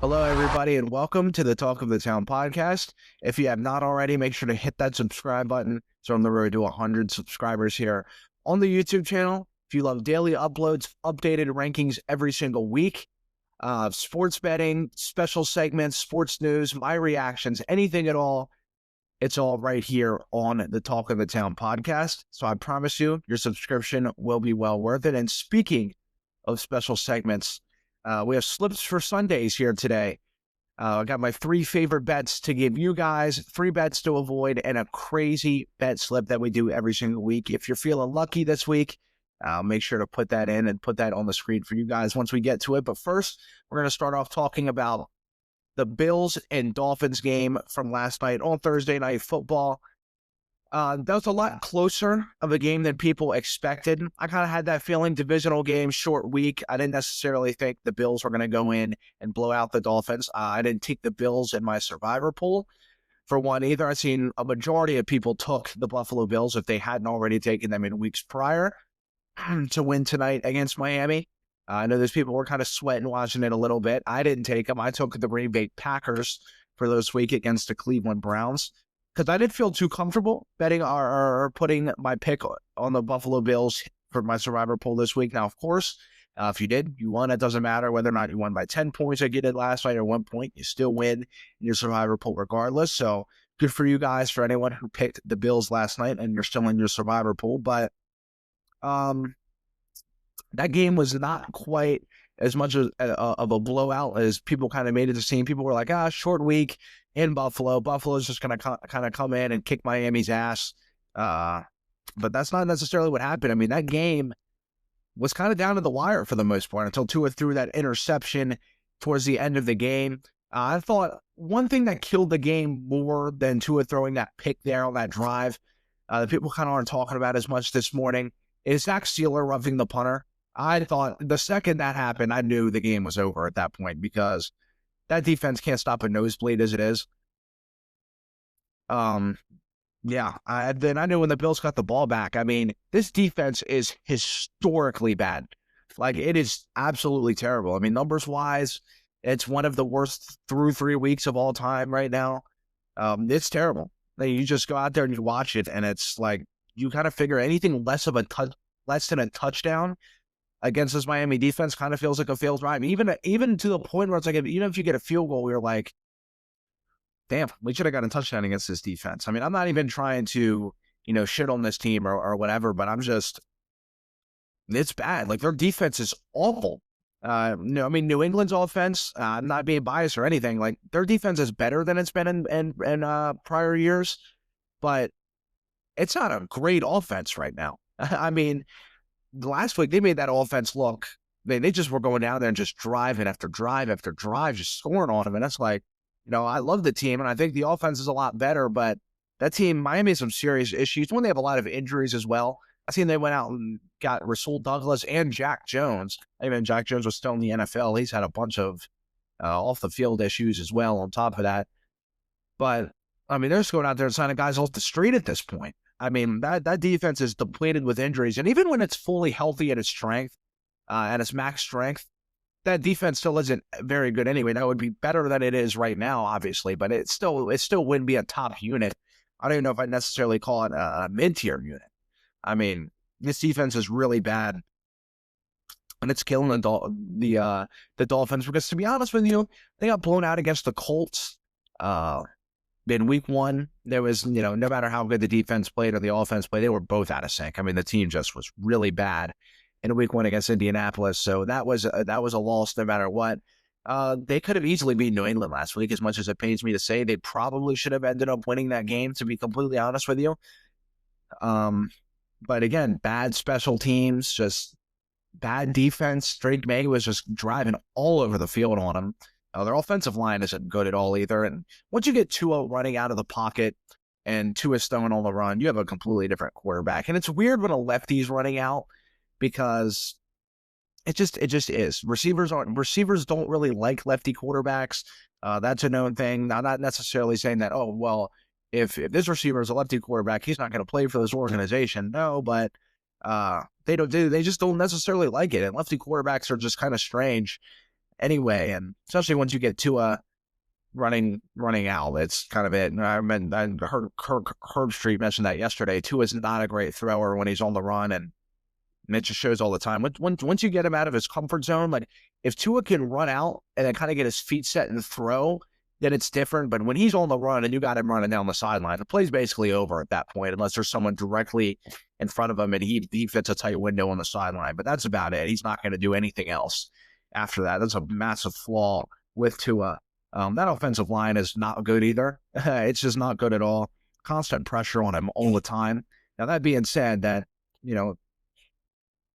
Hello, everybody, and welcome to the Talk of the Town podcast. If you have not already, make sure to hit that subscribe button. So on the road to 100 subscribers here on the YouTube channel. If you love daily uploads, updated rankings every single week, sports betting, special segments, sports news, my reactions, anything at all, it's all right here on the Talk of the Town podcast. So I promise you, your subscription will be well worth it. And speaking of special segments, we have slips for Sundays here today. I got my 3 favorite bets to give you guys, 3 bets to avoid, and a crazy bet slip that we do every single week. If you're feeling lucky this week, make sure to put that in and put that on the screen for you guys once we get to it. But first, we're going to start off talking about the Bills and Dolphins game from last night on Thursday Night Football. That was a lot closer of a game than people expected. I kind of had that feeling, divisional game, short week. I didn't necessarily think the Bills were going to go in and blow out the Dolphins. I didn't take the Bills in my survivor pool for one either. I've seen a majority of people took the Buffalo Bills if they hadn't already taken them in weeks prior to win tonight against Miami. I know those people were kind of sweating watching it a little bit. I didn't take them. I took the Green Bay Packers for this week against the Cleveland Browns, because I didn't feel too comfortable betting or putting my pick on the Buffalo Bills for my survivor pool this week. Now, of course, if you did, you won. It doesn't matter whether or not you won by 10 points like you did last night or 1 point. You still win in your survivor pool regardless. So good for you guys, for anyone who picked the Bills last night and you're still in your survivor pool. But that game was not quite as much of a blowout as people kind of made it to seem. People were like, short week in Buffalo. Buffalo's just going to kind of come in and kick Miami's ass. But that's not necessarily what happened. I mean, that game was kind of down to the wire for the most part until Tua threw that interception towards the end of the game. I thought one thing that killed the game more than Tua throwing that pick there on that drive, that people kind of aren't talking about as much this morning, is Zach Sealer roughing the punter. I thought the second that happened, I knew the game was over at that point, because that defense can't stop a nosebleed as it is. Yeah, then I knew when the Bills got the ball back. I mean, this defense is historically bad. Like, it is absolutely terrible. I mean, numbers-wise, it's one of the worst through 3 weeks of all time right now. It's terrible. Like, you just go out there and you watch it, and it's like you kind of figure anything less than a touchdown against this Miami defense kind of feels like a failed drive. Even to the point where it's like, even if you get a field goal, you're like, damn, we should have got a touchdown against this defense. I mean, I'm not even trying to, shit on this team or whatever, but it's bad. Like, their defense is awful. No, I mean, New England's offense, I'm not being biased or anything. Like, their defense is better than it's been in prior years, but it's not a great offense right now. I mean, last week they made that offense look, they just were going down there and just driving after drive after drive, just scoring on them. And that's like, I love the team, and I think the offense is a lot better, but that team, Miami, has some serious issues. When they have a lot of injuries as well. I seen they went out and got Rasul Douglas and Jack Jones. Even Jack Jones was still in the NFL. He's had a bunch of off-the-field issues as well on top of that. But, I mean, they're just going out there and signing guys off the street at this point. I mean, that defense is depleted with injuries. And even when it's fully healthy at its strength, at its max strength, that defense still isn't very good anyway. That would be better than it is right now, obviously, but it still wouldn't be a top unit. I don't even know if I'd necessarily call it a mid-tier unit. I mean, this defense is really bad, and it's killing the Dolphins, because, to be honest with you, they got blown out against the Colts. In week 1, there was, no matter how good the defense played or the offense played, they were both out of sync. I mean, the team just was really bad in week 1 against Indianapolis. So that was a loss no matter what. They could have easily beat New England last week, as much as it pains me to say. They probably should have ended up winning that game, to be completely honest with you. But again, bad special teams, just bad defense. Drake May was just driving all over the field on them. Their offensive line isn't good at all either. And once you get Tua running out of the pocket and Tua Stone on the run, you have a completely different quarterback. And it's weird when a lefty's running out, because it just is. Receivers don't really like lefty quarterbacks. That's a known thing. Now, not necessarily saying that, oh, well, if this receiver is a lefty quarterback, he's not going to play for this organization. No, but they just don't necessarily like it. And lefty quarterbacks are just kind of strange. anyway. And especially once you get Tua running out, it's kind of it. And I heard Herb Street mention that yesterday. Tua's not a great thrower when he's on the run, and it just shows all the time. Once you get him out of his comfort zone, like if Tua can run out and then kind of get his feet set and throw, then it's different. But when he's on the run and you got him running down the sideline, the play's basically over at that point, unless there's someone directly in front of him and he fits a tight window on the sideline. But that's about it. He's not going to do anything else after that. That's a massive flaw with Tua. That offensive line is not good either. It's just not good at all. Constant pressure on him all the time. Now, that being said, that,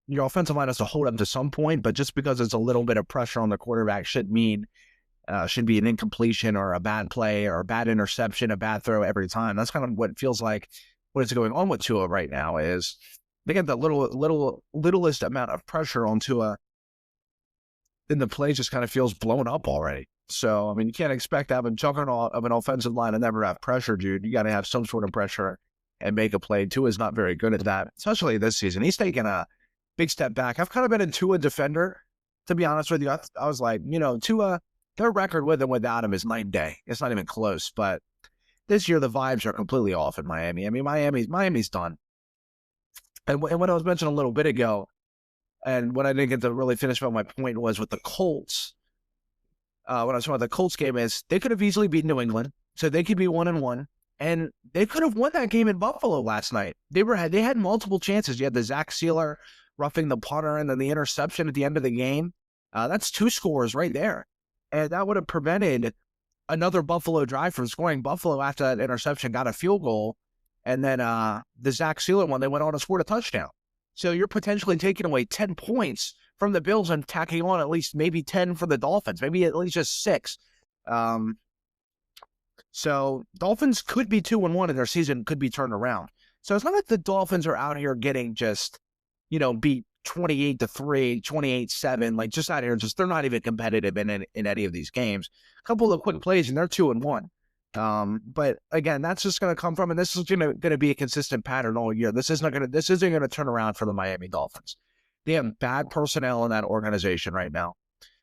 your offensive line has to hold up to some point, but just because it's a little bit of pressure on the quarterback should be an incompletion or a bad play or a bad interception, a bad throw every time. That's kind of what it feels like. What is going on with Tua right now is they get the littlest amount of pressure on Tua, then the play just kind of feels blown up already. So, I mean, you can't expect to have a juggernaut of an offensive line and never have pressure, dude. You got to have some sort of pressure and make a play. Tua's not very good at that, especially this season. He's taken a big step back. I've kind of been a Tua defender, to be honest with you. I was like, Tua, their record with and without him is night and day. It's not even close. But this year, the vibes are completely off in Miami. I mean, Miami's done. And what I was mentioning a little bit ago, and what I didn't get to really finish about my point was with the Colts. When I was talking about the Colts game is they could have easily beat New England, so they could be 1-1, and they could have won that game in Buffalo last night. They had multiple chances. You had the Zach Sealer roughing the punter and then the interception at the end of the game. That's 2 scores right there, and that would have prevented another Buffalo drive from scoring. Buffalo, after that interception, got a field goal, and then the Zach Sealer one, they went on and scored a touchdown. So you're potentially taking away 10 points from the Bills and tacking on at least maybe 10 for the Dolphins, maybe at least just 6. So Dolphins could be 2-1 and their season could be turned around. So it's not like the Dolphins are out here getting just, beat 28-3, 28-7, like just out here, they're not even competitive in any of these games. A couple of quick plays and they're 2-1. But again, that's just going to come from, and this is going to be a consistent pattern all year. This isn't going to turn around for the Miami Dolphins. They have bad personnel in that organization right now,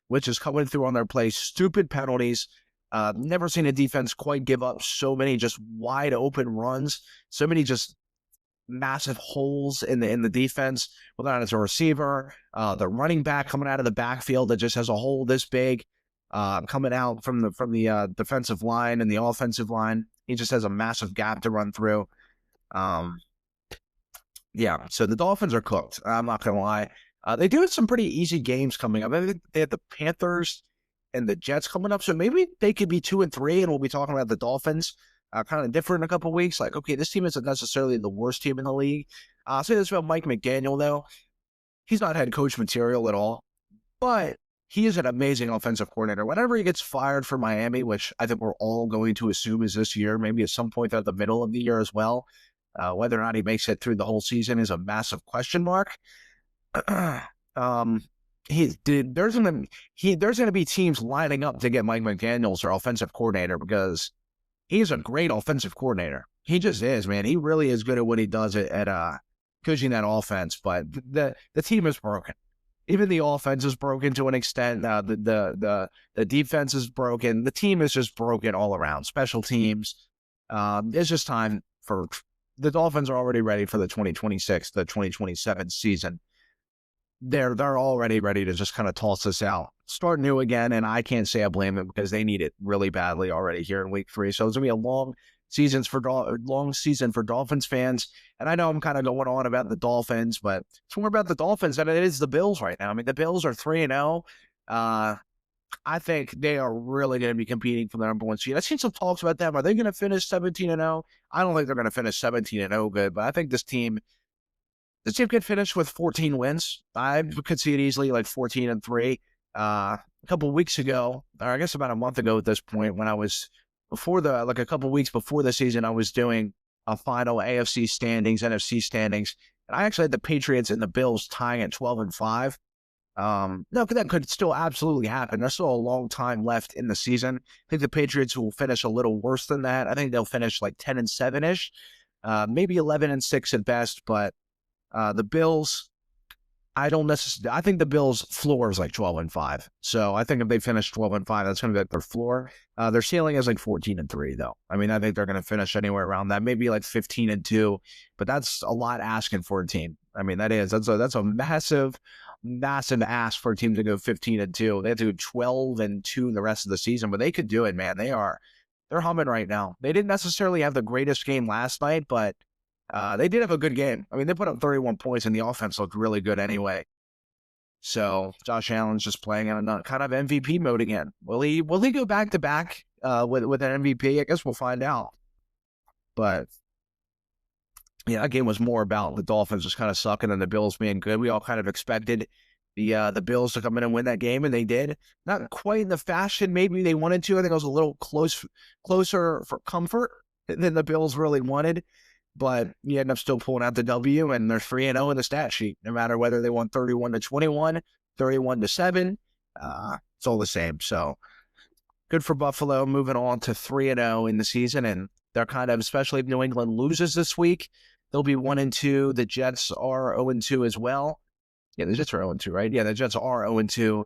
which is coming through on their play. Stupid penalties. Never seen a defense quite give up so many just wide open runs. So many just massive holes in the defense. Whether or not it's a receiver, the running back coming out of the backfield that just has a hole this big, coming out from the defensive line and the offensive line. He just has a massive gap to run through. Yeah, so the Dolphins are cooked. I'm not going to lie. They do have some pretty easy games coming up. I think they have the Panthers and the Jets coming up, so maybe they could be 2-3, and we'll be talking about the Dolphins kind of different in a couple of weeks. Like, okay, this team isn't necessarily the worst team in the league. I'll say this about Mike McDaniel, though. He's not head coach material at all, but he is an amazing offensive coordinator. Whenever he gets fired for Miami, which I think we're all going to assume is this year, maybe at some point at the middle of the year as well, whether or not he makes it through the whole season is a massive question mark. There's going to be teams lining up to get Mike McDaniels, their offensive coordinator, because he's a great offensive coordinator. He just is, man. He really is good at what he does at coaching that offense. But the team is broken. Even the offense is broken to an extent. The defense is broken. The team is just broken all around. Special teams. It's just time for. The Dolphins are already ready for the 2026, the 2027 season. They're already ready to just kind of toss this out, start new again, and I can't say I blame them because they need it really badly already here in Week 3. So it's gonna be a long season for Dolphins fans. And I know I'm kind of going on about the Dolphins, but it's more about the Dolphins than it is the Bills right now. I mean, the Bills are 3-0. I think they are really going to be competing for the number 1 seed. I've seen some talks about them. Are they going to finish 17-0? I don't think they're going to finish 17-0 good, but I think this team could finish with 14 wins. I could see it easily like 14-3. A couple of weeks ago, or I guess about a month ago at this point, when I was a couple of weeks before the season, I was doing a final AFC standings, NFC standings, and I actually had the Patriots and the Bills tying at 12-5. No, that could still absolutely happen. There's still a long time left in the season. I think the Patriots will finish a little worse than that. I think they'll finish like 10-7-ish, maybe 11-6 at best. But the Bills, I don't necessarily. I think the Bills' floor is like 12-5. So I think if they finish 12-5, that's going to be like their floor. Their ceiling is like 14-3, though. I mean, I think they're going to finish anywhere around that, maybe like 15-2. But that's a lot asking for a team. I mean, that's a massive ask for a team to go 15-2. They have to go 12-2 the rest of the season, but they could do it, man. They're humming right now. They didn't necessarily have the greatest game last night, but they did have a good game. I mean, they put up 31 points, and the offense looked really good anyway. So Josh Allen's just playing in a kind of MVP mode again. Will he go back to back with an MVP? I guess we'll find out. But yeah, that game was more about the Dolphins just kind of sucking and the Bills being good. We all kind of expected the Bills to come in and win that game, and they did. Not quite in the fashion maybe they wanted to. I think it was a little closer for comfort than the Bills really wanted. But you end up still pulling out the W, and they're 3-0 in the stat sheet, no matter whether they won 31-21, 31-7. It's all the same. So good for Buffalo, moving on to 3-0 in the season, and they're kind of, especially if New England loses this week, they'll be 1-2. The Jets are 0-2 as well. Yeah, the Jets are 0-2, right? Yeah, the Jets are 0-2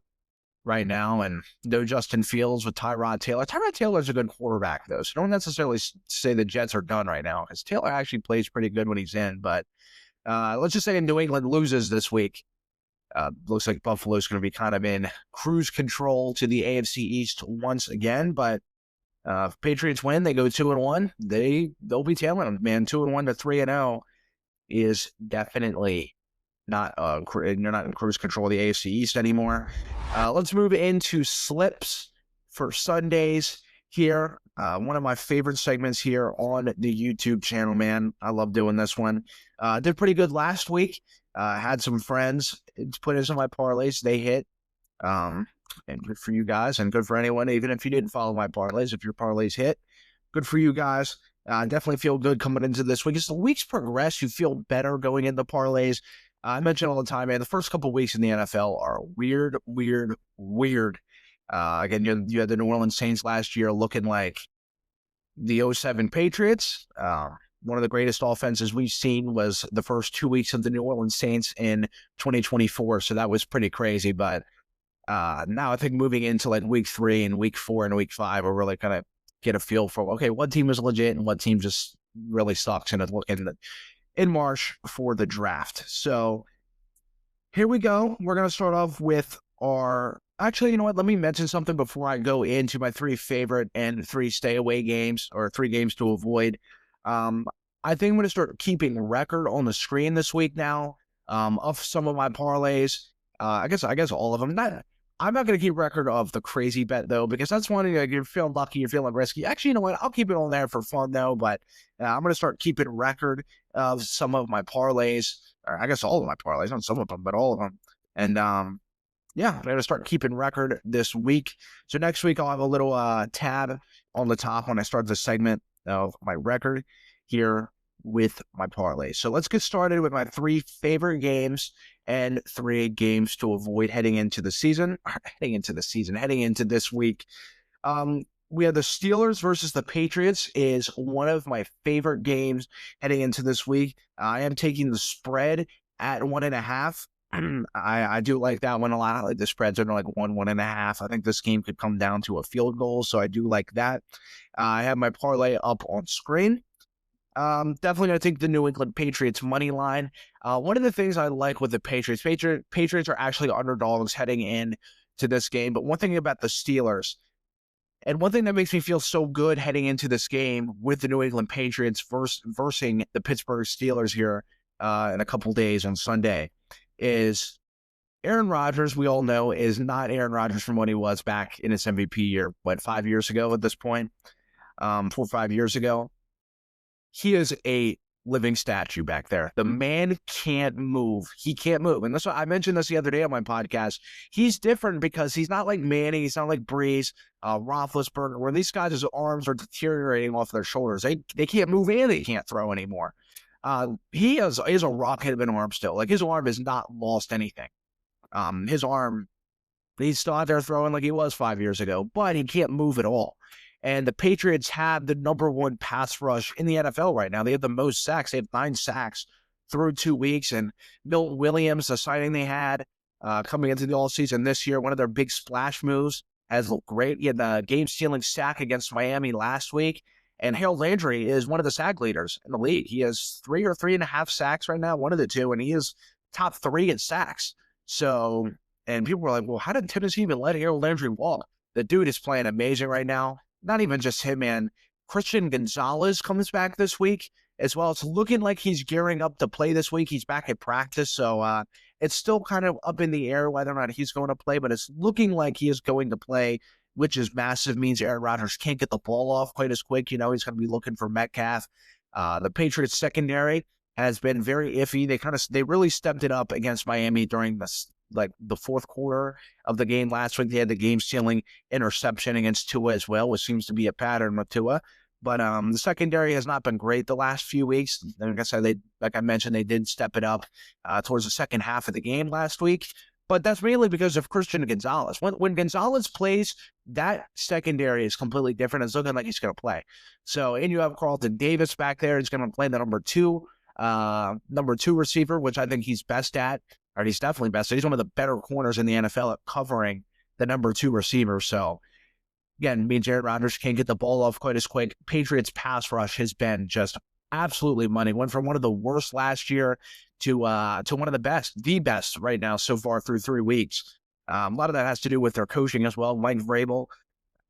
right now, and no Justin Fields with Tyrod Taylor. Tyrod Taylor's a good quarterback, though, so don't necessarily say the Jets are done right now, because Taylor actually plays pretty good when he's in. But let's just say New England loses this week. Looks like Buffalo's going to be kind of in cruise control to the AFC East once again. But if Patriots win, they go 2-1. They'll be tailing them, man. 2-1 to 3-0 is definitely not you're not in cruise control of the AFC East anymore. Let's move into slips for Sundays here. One of my favorite segments here on the YouTube channel, man. I love doing this one. Did pretty good last week. Had some friends put in some of my parlays. They hit. And good for you guys, and good for anyone, even if you didn't follow my parlays. If your parlays hit, good for you guys. Definitely feel good coming into this week. As the weeks progress, you feel better going into parlays. I mention all the time, man, the first couple of weeks in the NFL are weird. Again, you had the New Orleans Saints last year looking like the 2007 Patriots. One of the greatest offenses we've seen was the first 2 weeks of the New Orleans Saints in 2024, so that was pretty crazy. But now I think moving into like week 3 and week 4 and week 5, we're really kind of get a feel for, okay, what team is legit and what team just really sucks, and looking in March for the draft. So here we go. We're going to start off with actually, you know what? Let me mention something before I go into my 3 favorite and 3 stay away games, or 3 games to avoid. I think I'm going to start keeping record on the screen this week now of some of my parlays. I guess all of them. I'm not going to keep record of the crazy bet, though, because that's one, you're feeling lucky, you're feeling risky. Actually, you know what? I'll keep it on there for fun, though, but I'm going to start keeping record of some of my parlays, or I guess all of my parlays, not some of them, but all of them. And, yeah, I'm going to start keeping record this week. So next week, I'll have a little tab on the top when I start the segment of my record here with my parlays. So let's get started with my 3 favorite games and 3 games to avoid heading into this week. We have the Steelers versus the Patriots is one of my favorite games heading into this week. I am taking the spread at 1.5. I do like that one a lot. I like the spreads are like 1.5. I think this game could come down to a field goal, so I do like that. I have my parlay up on screen. Definitely going to take the New England Patriots money line. One of the things I like with the Patriots are actually underdogs heading in to this game. But one thing about the Steelers, and one thing that makes me feel so good heading into this game with the New England Patriots versus the Pittsburgh Steelers here in a couple days on Sunday, is Aaron Rodgers, we all know, is not Aaron Rodgers from when he was back in his MVP year, 5 years ago at this point, 4 or 5 years ago. He is a living statue back there. The man can't move. He can't move. And that's why I mentioned this the other day on my podcast. He's different because he's not like Manning. He's not like Breeze, Roethlisberger, where these guys' arms are deteriorating off their shoulders. They can't move and they can't throw anymore. He is a rocket of an arm still. Like, his arm has not lost anything. His arm, he's still out there throwing like he was 5 years ago, but he can't move at all. And the Patriots have the #1 pass rush in the NFL right now. They have the most sacks. They have 9 sacks through 2 weeks. And Milton Williams, the signing they had coming into the all season this year, one of their big splash moves, has looked great. He had the game-stealing sack against Miami last week. And Harold Landry is one of the sack leaders in the league. He has 3 or 3.5 sacks right now, one of the two, and he is top 3 in sacks. So, and people were like, well, how did Tennessee even let Harold Landry walk? The dude is playing amazing right now. Not even just him, man. Christian Gonzalez comes back this week as well. It's looking like he's gearing up to play this week. He's back at practice, so it's still kind of up in the air whether or not he's going to play, but it's looking like he is going to play, which is massive. Means Aaron Rodgers can't get the ball off quite as quick. He's going to be looking for Metcalf. The Patriots secondary has been very iffy. They really stepped it up against Miami during the fourth quarter of the game last week. They had the game-stealing interception against Tua as well, which seems to be a pattern with Tua. But the secondary has not been great the last few weeks. Like I said, like I mentioned, they did step it up towards the second half of the game last week. But that's mainly because of Christian Gonzalez. When Gonzalez plays, that secondary is completely different. It's looking like he's going to play. So, and you have Carlton Davis back there. He's going to play the number two receiver, which I think he's best at, or he's definitely best at. He's one of the better corners in the NFL at covering the number 2 receiver. So, again, means Aaron Rodgers can't get the ball off quite as quick. Patriots pass rush has been just absolutely money. Went from one of the worst last year to one of the best right now so far through 3 weeks. A lot of that has to do with their coaching as well. Mike Vrabel,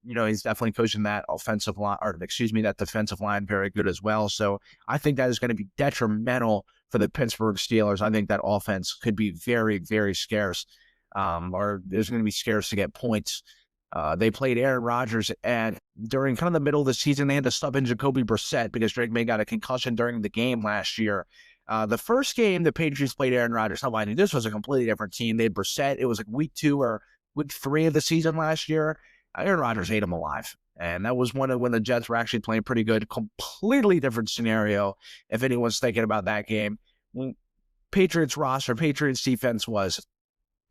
he's definitely coaching that that defensive line very good as well. So I think that is going to be detrimental for the Pittsburgh Steelers. I think that offense could be very, very scarce, or there's going to be scarce to get points. They played Aaron Rodgers, and during kind of the middle of the season, they had to sub in Jacoby Brissett because Drake May got a concussion during the game last year. The first game the Patriots played Aaron Rodgers, now mind you, this was a completely different team. They had Brissett. It was like week 2 or week 3 of the season last year. Aaron Rodgers ate him alive, and that was when the Jets were actually playing pretty good. Completely different scenario if anyone's thinking about that game. Patriots defense was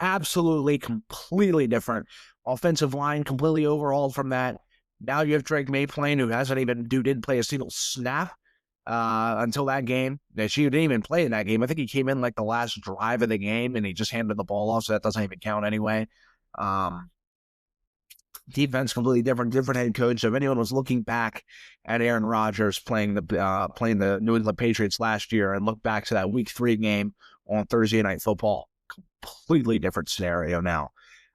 absolutely completely different. Offensive line completely overhauled from that. Now you have Drake May playing, who didn't play a single snap until that game. She didn't even play in that game. I think he came in like the last drive of the game, and he just handed the ball off, so that doesn't even count anyway. Defense completely different head coach. So if anyone was looking back at Aaron Rodgers playing the New England Patriots last year and look back to that week 3 game on Thursday Night Football, completely different scenario now.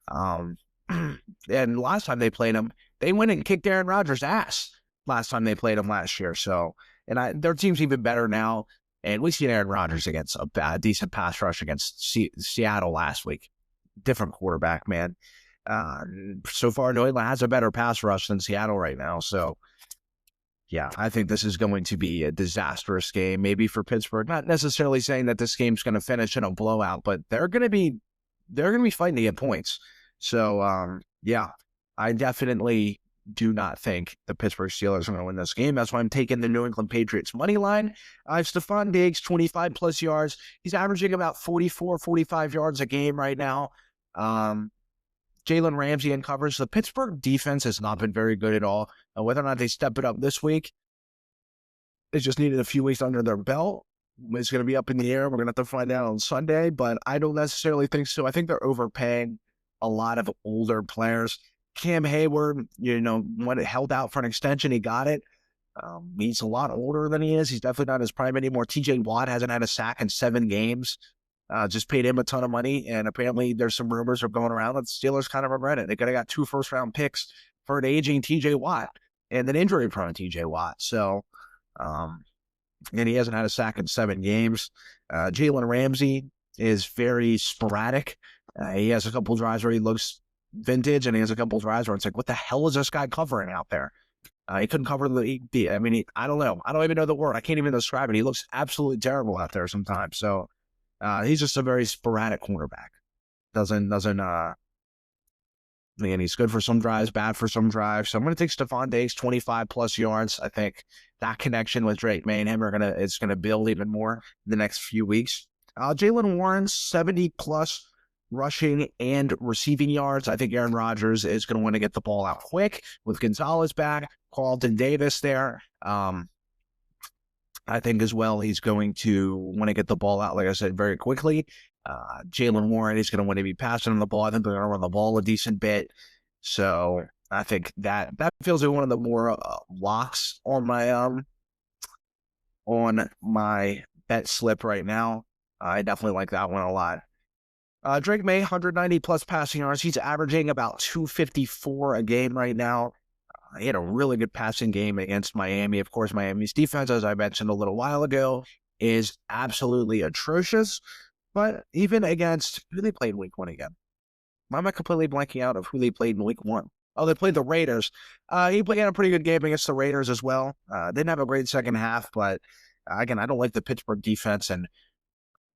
And last time they played him, they went and kicked Aaron Rodgers' ass last time they played him last year. So, and their team's even better now. And we seen Aaron Rodgers against a decent pass rush against Seattle last week. Different quarterback, man. So far, New England has a better pass rush than Seattle right now. So, yeah, I think this is going to be a disastrous game, maybe for Pittsburgh. Not necessarily saying that this game's going to finish in a blowout, but they're going to be fighting to get points. So, yeah, I definitely do not think the Pittsburgh Steelers are going to win this game. That's why I'm taking the New England Patriots money line. I have Stephon Diggs, 25 plus yards. He's averaging about 44, 45 yards a game right now. Jalen Ramsey in coverage. The Pittsburgh defense has not been very good at all. Whether or not they step it up this week, they just needed a few weeks under their belt. It's going to be up in the air. We're going to have to find out on Sunday, but I don't necessarily think so. I think they're overpaying a lot of older players. Cam Hayward, when it held out for an extension, he got it. He's a lot older than he is. He's definitely not his prime anymore. TJ Watt hasn't had a sack in 7 games. Just paid him a ton of money, and apparently there's some rumors are going around that the Steelers kind of regret it. They could have got 2 first-round picks for an aging TJ Watt and an injury-prone TJ Watt. So, and he hasn't had a sack in 7 games. Jalen Ramsey is very sporadic. He has a couple drives where he looks vintage, and he has a couple drives where it's like, what the hell is this guy covering out there? He couldn't cover I don't know. I don't even know the word. I can't even describe it. He looks absolutely terrible out there sometimes. So he's just a very sporadic cornerback. And he's good for some drives, bad for some drives. So I'm going to take Stephon Diggs, 25 plus yards. I think that connection with Drake May and him is going to build even more in the next few weeks. Jalen Warren, 70 plus rushing and receiving yards. I think Aaron Rodgers is going to want to get the ball out quick with Gonzalez back, Carlton Davis there. I think as well, he's going to want to get the ball out, like I said, very quickly. Jalen Warren, he's going to want to be passing on the ball. I think they're going to run the ball a decent bit. So I think that feels like one of the more locks on my bet slip right now. I definitely like that one a lot. Drake May, 190 plus passing yards. He's averaging about 254 a game right now. He had a really good passing game against Miami. Of course, Miami's defense, as I mentioned a little while ago, is absolutely atrocious. But even against who they played week 1 again? Why am I completely blanking out of who they played in week 1? Oh, they played the Raiders. He played a pretty good game against the Raiders as well. Didn't have a great second half, but again, I don't like the Pittsburgh defense, and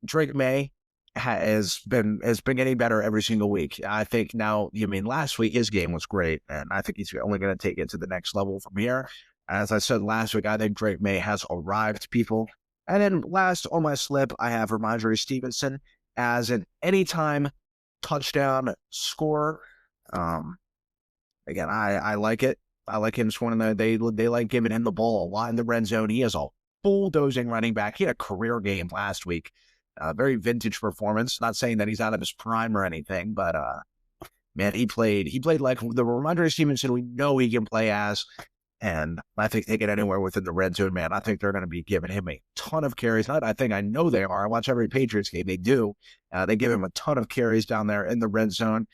Drake May has been getting better every single week. I think now, last week his game was great, and I think he's only going to take it to the next level from here. As I said last week, I think Drake May has arrived, people. And then last on my slip, I have Ramondre Stevenson as an anytime touchdown scorer. Again, I like it. I like him scoring. They like giving him the ball a lot in the red zone. He is a bulldozing running back. He had a career game last week. Very vintage performance. Not saying that he's out of his prime or anything, but man, he played like the Ramondre Stevenson we know he can play as. And I think they get anywhere within the red zone, man. I think they're going to be giving him a ton of carries. I know they are. I watch every Patriots game. They do. They give him a ton of carries down there in the red zone,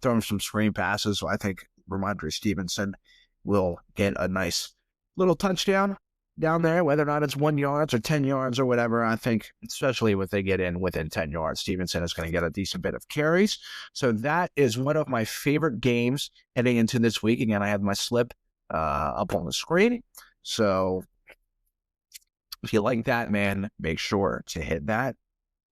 throw him some screen passes. So I think Ramondre Stevenson will get a nice little touchdown down there, whether or not it's 1 yard or 10 yards or whatever. I think, especially if they get in within 10 yards, Stevenson is going to get a decent bit of carries. So that is one of my favorite games heading into this week. Again, I have my slip up on the screen. So if you like that, man, make sure to hit that.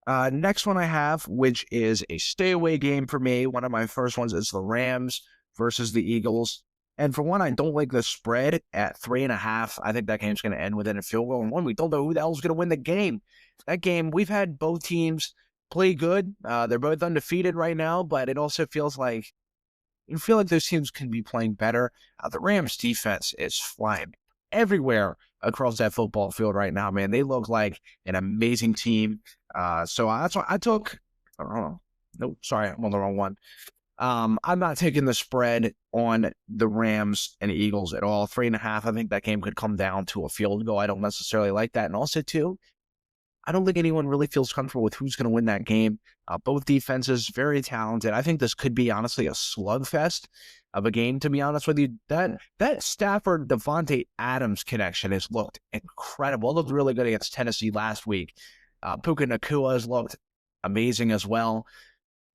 Next one I have, which is a stay away game for me. One of my first ones is the Rams versus the Eagles. And for one, I don't like the spread at 3.5. I think that game's going to end within a field goal. And one, we don't know who the hell's going to win the game. That game, we've had both teams play good. They're both undefeated right now, but it also feels like those teams can be playing better. The Rams defense is flying everywhere across that football field right now, man. They look like an amazing team. So that's why I took, nope, sorry, I'm on the wrong one. I'm not taking the spread on the Rams and Eagles at all. 3.5, I think that game could come down to a field goal. I don't necessarily like that. And also, too, I don't think anyone really feels comfortable with who's going to win that game. Both defenses, very talented. I think this could be, honestly, a slugfest of a game, to be honest with you. That Stafford-Devontae Adams connection has looked incredible. It looked really good against Tennessee last week. Puka Nacua has looked amazing as well.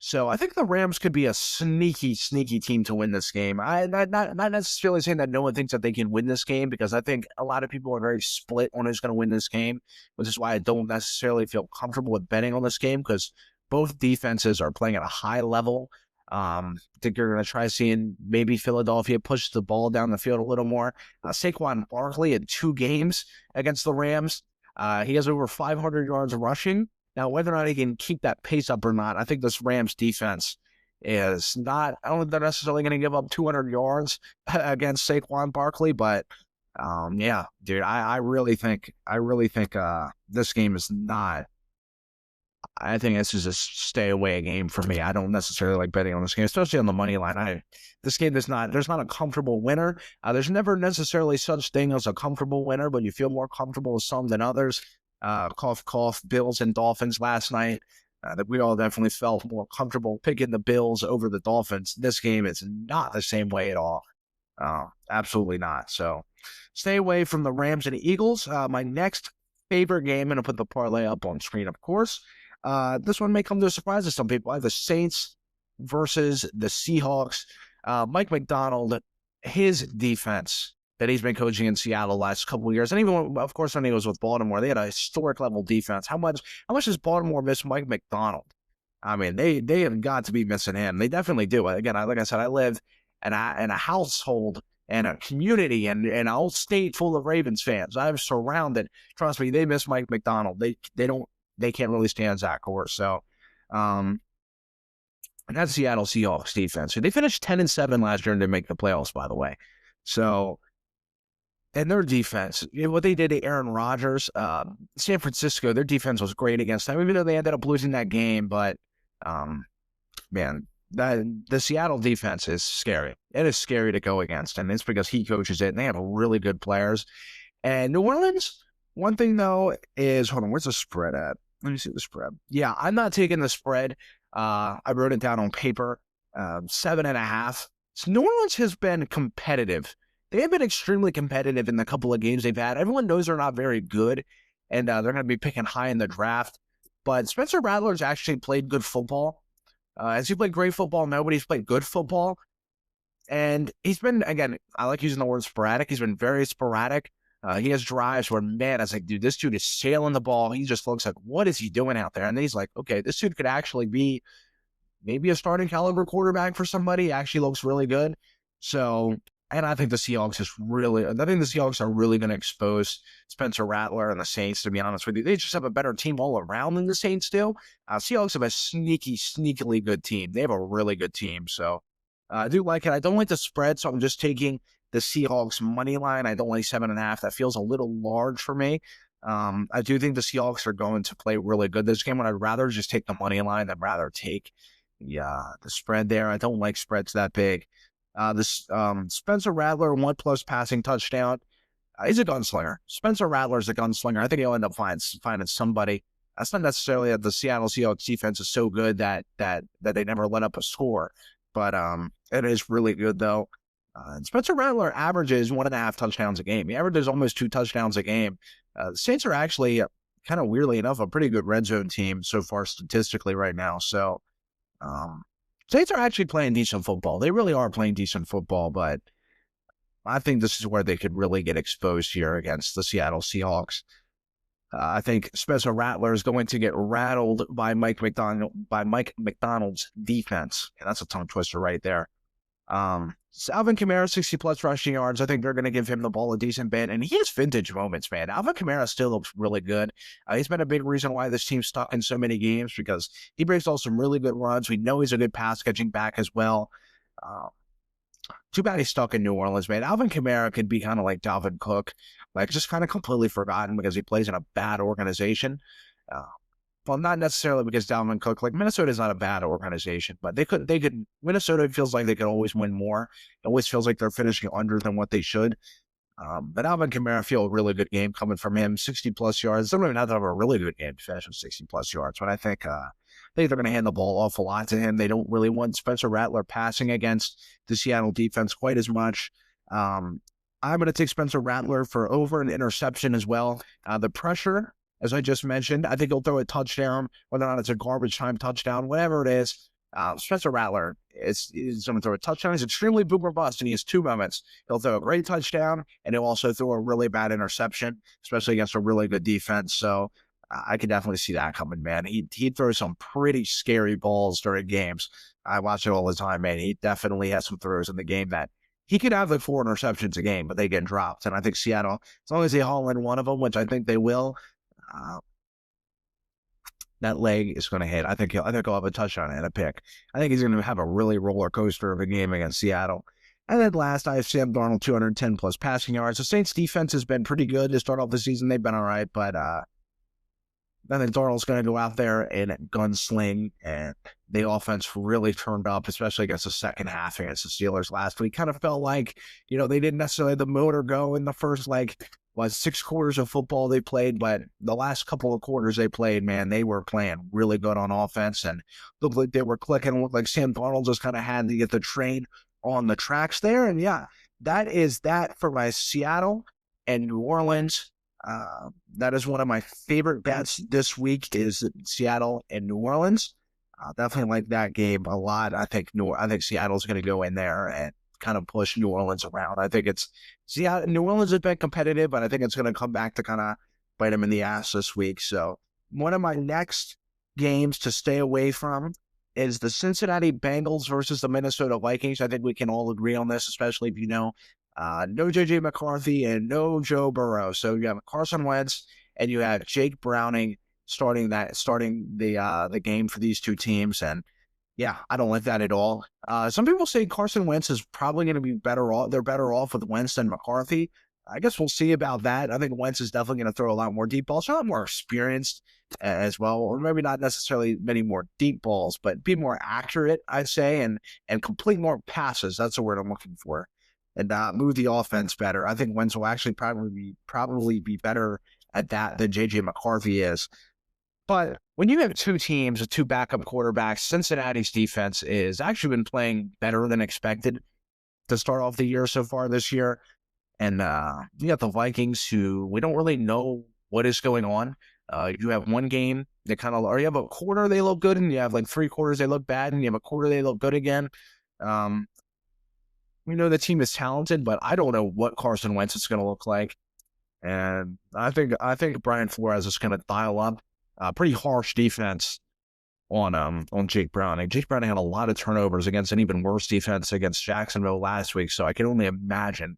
So I think the Rams could be a sneaky team to win this game. I'm not necessarily saying that no one thinks that they can win this game, because I think a lot of people are very split on who's going to win this game, which is why I don't necessarily feel comfortable with betting on this game, because both defenses are playing at a high level. I think you're going to try seeing maybe Philadelphia push the ball down the field a little more. Saquon Barkley in 2 games against the Rams. He has over 500 yards rushing. Now, whether or not he can keep that pace up or not, I think this Rams defense is not, I don't think they're necessarily going to give up 200 yards against Saquon Barkley, but yeah, dude, I really think this game is not, I think this is a stay away game for me. I don't necessarily like betting on this game, especially on the money line. This game there's not a comfortable winner. There's never necessarily such thing as a comfortable winner, but you feel more comfortable with some than others. Cough, cough, Bills and Dolphins last night. That we all definitely felt more comfortable picking the Bills over the Dolphins. This game is not the same way at all. Absolutely not. So stay away from the Rams and the Eagles. My next favorite game, I'm going to put the parlay up on screen, of course. This one may come to a surprise to some people. I have the Saints versus the Seahawks. Mike McDonald, his defense that he's been coaching in Seattle the last couple of years, and even, of course, when he was with Baltimore, they had a historic level defense. How much does Baltimore miss Mike McDonald? I mean, they have got to be missing him. They definitely do. Again, like I said, I live in a household and a community and a whole state full of Ravens fans. I'm surrounded. Trust me, they miss Mike McDonald. They can't really stand Zach Orr. So, and that's Seattle Seahawks defense. So they finished 10-7 last year and didn't make the playoffs, by the way. So And their defense, what they did to Aaron Rodgers, San Francisco, their defense was great against them, even though they ended up losing that game. But um, man, the Seattle defense is scary. It is scary to go against, and it's because he coaches it, and they have really good players. And New Orleans, one thing though is, hold on, where's the spread at? Let me see the spread. Yeah, I'm not taking the spread. I wrote it down on paper, 7.5. So New Orleans has been competitive. They have been extremely competitive in the couple of games they've had. Everyone knows they're not very good, and they're going to be picking high in the draft. But Spencer Rattler's actually played good football. Has he played great football? Nobody's played good football. And he's been, again, I like using the word sporadic. He's been very sporadic. He has drives where, man, I was like, dude, this dude is sailing the ball. He just looks like, what is he doing out there? And then he's like, okay, this dude could actually be maybe a starting caliber quarterback for somebody. He actually looks really good. So, and I think the Seahawks are really going to expose Spencer Rattler and the Saints, to be honest with you. They just have a better team all around than the Saints do. Seahawks have a sneakily good team. They have a really good team. So I do like it. I don't like the spread, so I'm just taking the Seahawks money line. I don't like 7.5. That feels a little large for me. I do think the Seahawks are going to play really good this game, but I'd rather just take the money line than rather take the spread there. I don't like spreads that big. This Spencer Rattler 1+ passing touchdown. He's a gunslinger. Spencer Rattler's a gunslinger. I think he'll end up finding somebody. That's not necessarily that the Seattle Seahawks defense is so good that they never let up a score, but it is really good though. Spencer Rattler averages 1.5 touchdowns a game. He averages almost 2 touchdowns a game. The Saints are actually, kind of weirdly enough, a pretty good red zone team so far statistically right now. So Saints are actually playing decent football. They really are playing decent football, but I think this is where they could really get exposed here against the Seattle Seahawks. I think Spencer Rattler is going to get rattled by Mike McDonald's defense. And that's a tongue twister right there. Alvin Kamara, 60+ rushing yards. I think they're going to give him the ball a decent bit. And he has vintage moments, man. Alvin Kamara still looks really good. He's been a big reason why this team's stuck in so many games because he breaks all some really good runs. We know he's a good pass catching back as well. Too bad he's stuck in New Orleans, man. Alvin Kamara could be kind of like Dalvin Cook, like just kind of completely forgotten because he plays in a bad organization. Well, not necessarily because Dalvin Cook, like Minnesota is not a bad organization, but Minnesota feels like they could always win more. It always feels like they're finishing under than what they should. But Alvin Kamara feel a really good game coming from him, 60+ yards. They don't even have to have a really good game to finish with 60+ yards, but I think they're going to hand the ball off a lot to him. They don't really want Spencer Rattler passing against the Seattle defense quite as much. I'm going to take Spencer Rattler for over an interception as well. The pressure, as I just mentioned, I think he'll throw a touchdown, whether or not it's a garbage time touchdown, whatever it is. Spencer Rattler is going to throw a touchdown. He's extremely boom or bust, and he has 2 moments. He'll throw a great touchdown, and he'll also throw a really bad interception, especially against a really good defense. So I could definitely see that coming, man. He throws some pretty scary balls during games. I watch it all the time, man. He definitely has some throws in the game that he could have like 4 interceptions a game, but they get dropped. And I think Seattle, as long as they haul in one of them, which I think they will, that leg is going to hit. I think he'll have a touchdown and a pick. I think he's going to have a really roller coaster of a game against Seattle. And then last, I have Sam Darnold, 210+ passing yards. The Saints defense has been pretty good to start off the season. They've been all right, but I think Darnold's going to go out there and gunsling, and the offense really turned up, especially against the second half against the Steelers last week. Kind of felt like, they didn't necessarily have the motor go in the first, 6 quarters of football they played, but the last couple of quarters they played, man, they were playing really good on offense and looked like they were clicking. It looked like Sam Darnold just kind of had to get the train on the tracks there. And yeah, that is that for my Seattle and New Orleans. That is one of my favorite bets this week is Seattle and New Orleans. Definitely like that game a lot. I think Seattle's going to go in there and kind of push New Orleans around. I think New Orleans has been competitive, but I think it's going to come back to kind of bite them in the ass this week. So one of my next games to stay away from is the Cincinnati Bengals versus the Minnesota Vikings. I think we can all agree on this, especially if no JJ McCarthy and no Joe Burrow. So you have Carson Wentz and you have Jake Browning starting the game for these two teams. And yeah, I don't like that at all. Some people say Carson Wentz is probably going to be better off. They're better off with Wentz than McCarthy. I guess we'll see about that. I think Wentz is definitely going to throw a lot more deep balls, a lot more experienced as well, or maybe not necessarily many more deep balls, but be more accurate, I'd say, and complete more passes. That's the word I'm looking for, and move the offense better. I think Wentz will actually probably be better at that than JJ McCarthy is. But when you have two teams with two backup quarterbacks, Cincinnati's defense is actually been playing better than expected to start off the year so far this year. And you got the Vikings, who we don't really know what is going on. You have one game that kind of, or you have a quarter they look good, and you have like 3 quarters they look bad, and you have a quarter they look good again. We know the team is talented, but I don't know what Carson Wentz is going to look like. And I think Brian Flores is going to dial up a pretty harsh defense on Jake Browning. Jake Browning had a lot of turnovers against an even worse defense against Jacksonville last week, so I can only imagine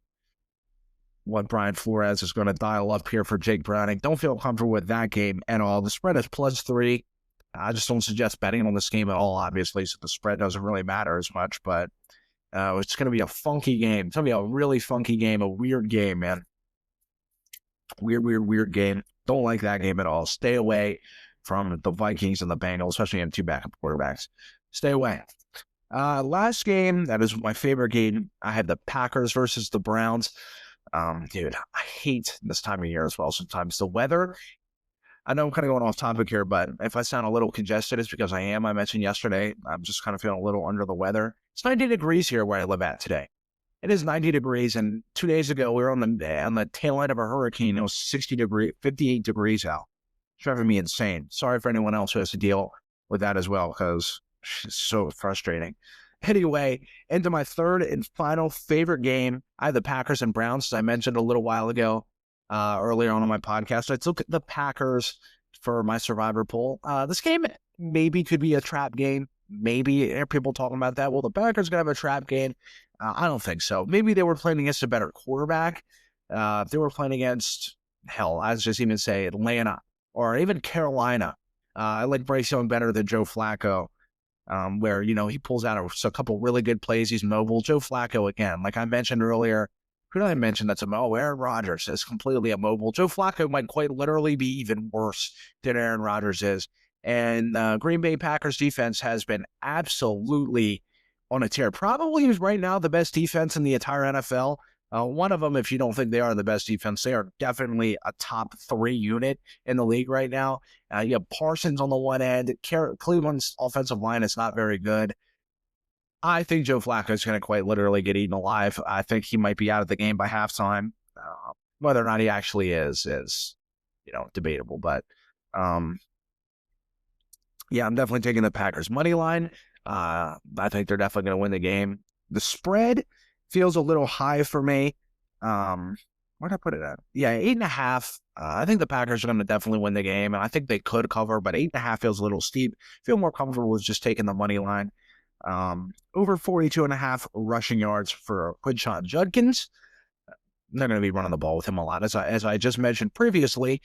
what Brian Flores is going to dial up here for Jake Browning. Don't feel comfortable with that game at all. The spread is +3. I just don't suggest betting on this game at all, obviously, so the spread doesn't really matter as much, but it's going to be a funky game. It's going to be a really funky game, a weird game, man. Weird game. Don't like that game at all. Stay away from the Vikings and the Bengals, especially in 2 backup quarterbacks. Stay away. Last game, that is my favorite game. I had the Packers versus the Browns. Dude, I hate this time of year as well sometimes. The weather, I know I'm kind of going off topic here, but if I sound a little congested, it's because I am. I mentioned yesterday, I'm just kind of feeling a little under the weather. It's 90 degrees here where I live at today. It is 90 degrees, and 2 days ago, we were on the tail end of a hurricane. It was 58 degrees out. It's driving me insane. Sorry for anyone else who has to deal with that as well, because it's so frustrating. Anyway, into my third and final favorite game. I had the Packers and Browns, as I mentioned a little while ago, earlier on my podcast. I took the Packers for my survivor pool. This game maybe could be a trap game. Maybe people talking about that. Well, the Packers going to have a trap game. I don't think so. Maybe they were playing against a better quarterback. If they were playing against, hell, I was just even say Atlanta or even Carolina. I like Bryce Young better than Joe Flacco, where, he pulls out a couple really good plays. He's mobile. Joe Flacco, again, like I mentioned earlier, who did I mention that's Aaron Rodgers is completely immobile. Joe Flacco might quite literally be even worse than Aaron Rodgers is. And Green Bay Packers defense has been absolutely on a tear. Probably right now the best defense in the entire NFL. One of them, if you don't think they are the best defense, they are definitely a top 3 unit in the league right now. You have Parsons on the one end. Cleveland's offensive line is not very good. I think Joe Flacco is going to quite literally get eaten alive. I think he might be out of the game by halftime. Whether or not he actually is debatable. But yeah, I'm definitely taking the Packers money line. I think they're definitely going to win the game. The spread feels a little high for me. Where'd I put it at? Yeah, 8.5. I think the Packers are going to definitely win the game, and I think they could cover, but 8.5 feels a little steep. Feel more comfortable with just taking the money line. Over 42.5 rushing yards for Quinshon Judkins. They're going to be running the ball with him a lot. As I just mentioned previously,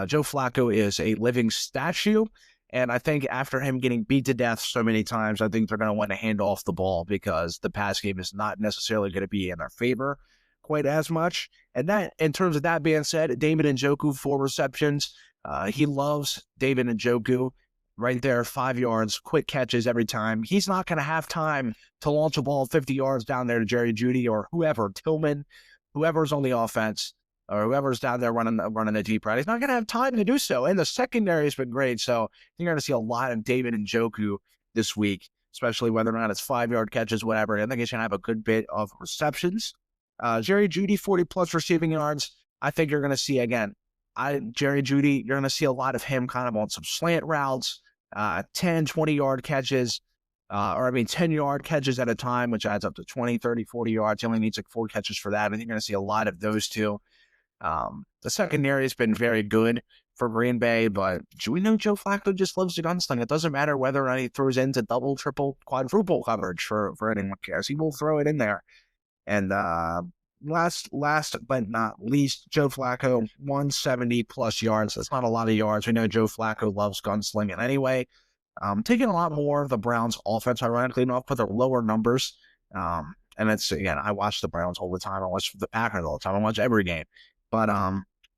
Joe Flacco is a living statue. And I think after him getting beat to death so many times, I think they're going to want to hand off the ball because the pass game is not necessarily going to be in their favor quite as much. And that, in terms of that being said, David Njoku, 4 receptions. He loves David Njoku right there, 5 yards, quick catches every time. He's not going to have time to launch a ball 50 yards down there to Jerry Jeudy or whoever, Tillman, whoever's on the offense. Or whoever's down there running the deep right. He's not going to have time to do so. And the secondary has been great. So you're going to see a lot of David Njoku this week, especially whether or not it's 5-yard catches, whatever. I think he's going to have a good bit of receptions. Jerry Jeudy, 40-plus receiving yards. I think you're going to see, again, Jerry Jeudy, you're going to see a lot of him kind of on some slant routes, 10, 20-yard catches, 10-yard catches at a time, which adds up to 20, 30, 40 yards. He only needs like 4 catches for that. I think you're going to see a lot of those two. The secondary has been very good for Green Bay, but we know Joe Flacco just loves to gunsling. It doesn't matter whether or not he throws into double, triple, quadruple coverage for anyone who cares. He will throw it in there. And last but not least, Joe Flacco, 170-plus yards. That's not a lot of yards. We know Joe Flacco loves gunslinging anyway. Taking a lot more of the Browns' offense, ironically enough, for their lower numbers. And it's, again, I watch the Browns all the time. I watch the Packers all the time. I watch every game. But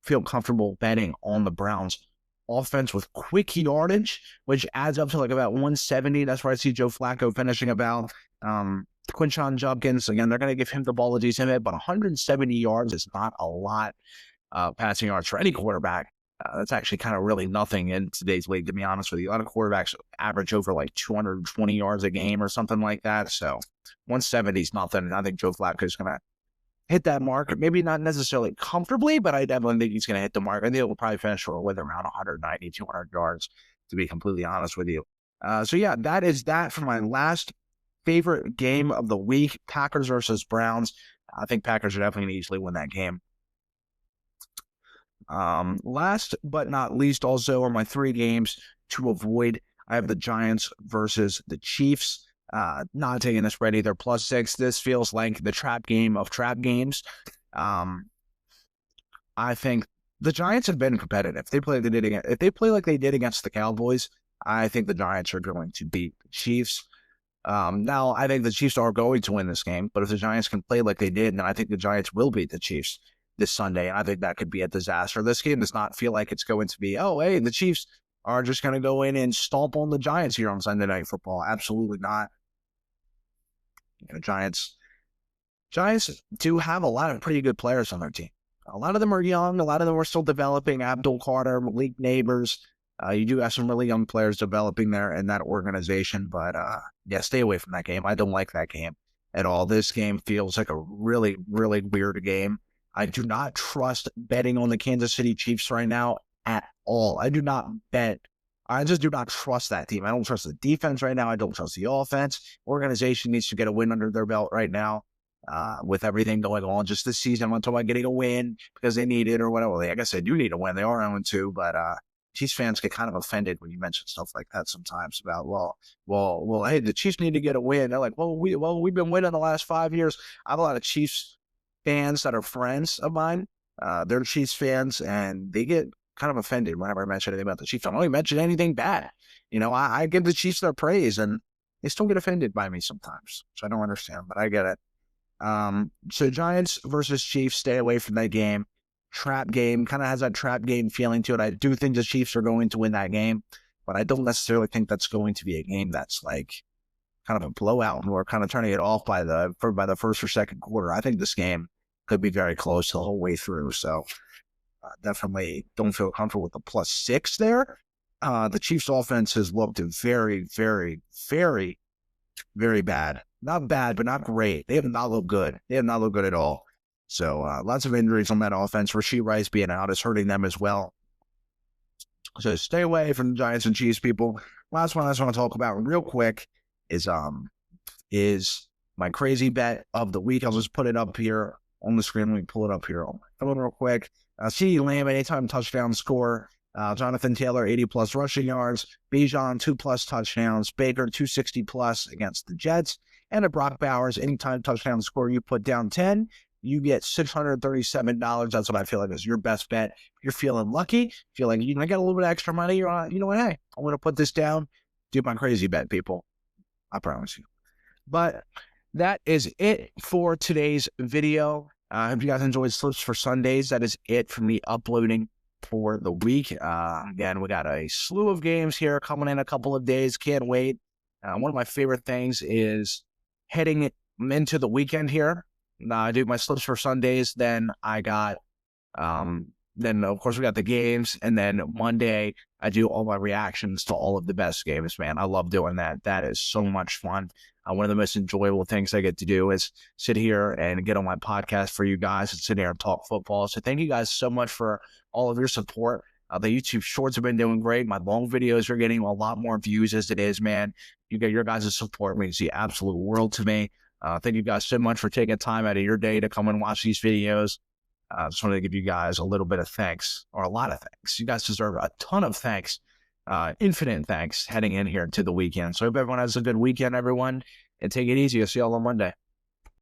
feel comfortable betting on the Browns offense with quick yardage, which adds up to like about 170. That's where I see Joe Flacco finishing about. Quinshon Judkins, again, they're going to give him the ball a decent bit, but 170 yards is not a lot passing yards for any quarterback. That's actually kind of really nothing in today's league, to be honest with you. A lot of quarterbacks average over like 220 yards a game or something like that. So 170 is nothing. I think Joe Flacco is going to hit that mark. Maybe not necessarily comfortably, but I definitely think he's going to hit the mark. I think he'll probably finish with around 190, 200 yards, to be completely honest with you. So yeah, that is that for my last favorite game of the week, Packers versus Browns. I think Packers are definitely going to easily win that game. Last but not least, also are my 3 games to avoid. I have the Giants versus the Chiefs. Not taking the spread either. +6. This feels like the trap game of trap games. I think the Giants have been competitive. If they play like they did against the Cowboys, I think the Giants are going to beat the Chiefs. Now, I think the Chiefs are going to win this game, but if the Giants can play like they did, then I think the Giants will beat the Chiefs this Sunday, and I think that could be a disaster. This game does not feel like it's going to be, oh, hey, the Chiefs are just going to go in and stomp on the Giants here on Sunday Night Football. Absolutely not. Giants do have a lot of pretty good players on their team. A lot of them are young. A lot of them are still developing. Abdul Carter, Malik Neighbors. You do have some really young players developing there in that organization. But, yeah, stay away from that game. I don't like that game at all. This game feels like a really, really weird game. I do not trust betting on the Kansas City Chiefs right now at all. I just do not trust that team. I don't trust the defense right now. I don't trust the offense. Organization needs to get a win under their belt right now with everything going on just this season. I'm not talking about getting a win because they need it or whatever. I guess they do need a win. They are 0-2, but Chiefs fans get kind of offended when you mention stuff like that sometimes about, well, hey, the Chiefs need to get a win. They're like, we've been winning the last 5 years. I have a lot of Chiefs fans that are friends of mine. They're Chiefs fans, and they get kind of offended whenever I mention anything about the Chiefs. I don't even mention anything bad. I give the Chiefs their praise, and they still get offended by me sometimes, which I don't understand, but I get it. So Giants versus Chiefs, stay away from that game. Trap game, kind of has that trap game feeling to it. I do think the Chiefs are going to win that game, but I don't necessarily think that's going to be a game that's like kind of a blowout and we're kind of turning it off by the first or second quarter. I think this game could be very close the whole way through. So definitely don't feel comfortable with the +6 there. The Chiefs offense has looked very, very, very, very bad. Not bad, but not great. They have not looked good. They have not looked good at all. So lots of injuries on that offense. Rashee Rice being out is hurting them as well. So stay away from the Giants and Chiefs, people. Last one I just want to talk about real quick is my crazy bet of the week. I'll just put it up here on the screen. Let me pull it up here on my phone real quick. CeeDee Lamb, anytime touchdown score. Jonathan Taylor, 80+ rushing yards. Bijan, 2+ touchdowns. Baker, 260+ against the Jets. And a Brock Bowers, anytime touchdown score, you put down 10. You get $637. That's what I feel like is your best bet. If you're feeling lucky, feel like you got a little bit of extra money, you're on, you know what, hey, I'm going to put this down. Do my crazy bet, people. I promise you. But that is it for today's video. I hope you guys enjoyed Slips for Sundays. That is it for me uploading for the week. Again, we got a slew of games here coming in a couple of days. Can't wait. One of my favorite things is heading into the weekend here. I do my Slips for Sundays. Then I got, then of course we got the games. And then Monday I do all my reactions to all of the best games, man. I love doing that. That is so much fun. One of the most enjoyable things I get to do is sit here and get on my podcast for you guys and sit here and talk football. So thank you guys so much for all of your support. The YouTube shorts have been doing great. My long videos are getting a lot more views as it is, man. You get your guys' support means the absolute world to me. Thank you guys so much for taking time out of your day to come and watch these videos. I just wanted to give you guys a little bit of thanks, or a lot of thanks. You guys deserve a ton of thanks, infinite thanks heading in here to the weekend. So I hope everyone has a good weekend, everyone, and take it easy. I'll see you all on Monday.